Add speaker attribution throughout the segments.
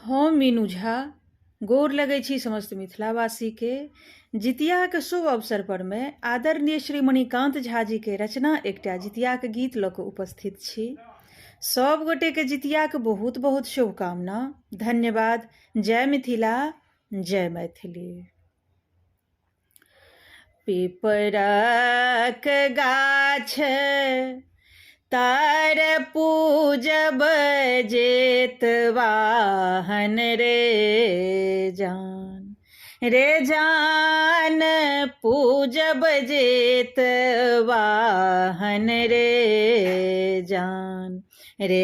Speaker 1: हम मीनू झा गोर लगै छी समस्त मिथिलावासी के जितिया के शुभ अवसर पर में आदरणीय श्री मणिकांत झा जी के रचना एकटा जितिया के गीत लऽ कऽ उपस्थित छी। सब गोटे के जितिया के बहुत बहुत शुभकामना। धन्यवाद। जय मिथिला, जय मैथिली। पिपरक गाछ तार पूजब जेतवाहन रे जान पूजब जेतवाहन रे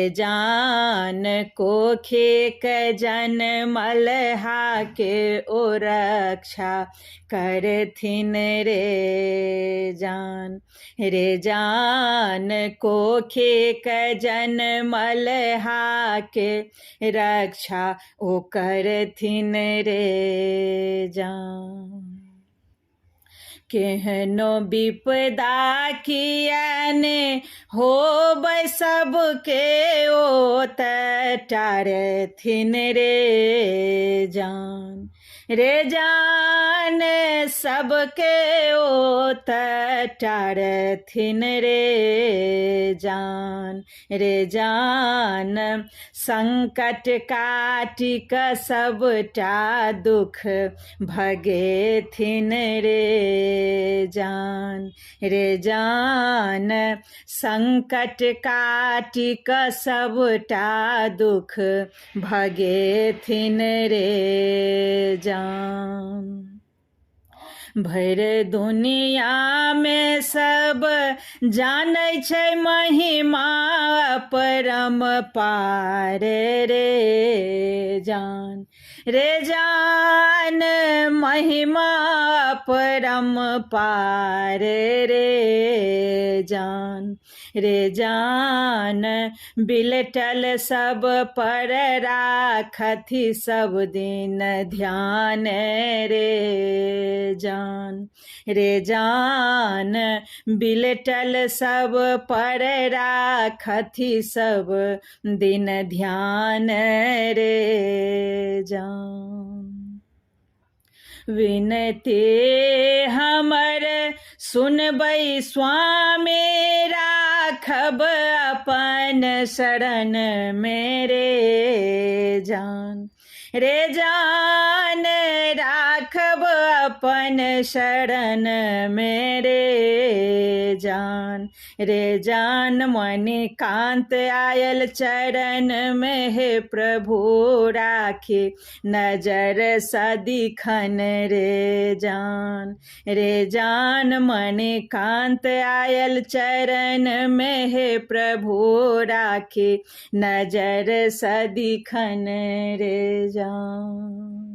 Speaker 1: जान कोखे क जनमलहा के ओ रक्षा करथिन रे जान कोखे क जनमलहा के रक्षा ओ करथिन रे जान। केहनो विपदा कियने होब सबके ओ टारथिन रे जान सबके ओ टारथिन रे जान संकट काटिक सबटा दुख भगेथिन रे जान संकट काटिक सबटा दुख भगेथिन रे जान। भर दुनिया में सब जानै छै महिमा परम पार रे जान महिमा परम पार रे जान बिलटल सब पर राखथि सब दिन ध्यान रे जान बिलटल सब पर राखथि सब दिन ध्यान रे जान। विनती हमर सुनबै स्वामी राखब अपन शरण मेरे जान राखब अपन शरण मेरे जान मणिकांत आयल चरण में हे प्रभु राखी नजर सदिखन रे जान मणिकांत आयल चरण में हे प्रभु राखी नजर सदिखन रे जान।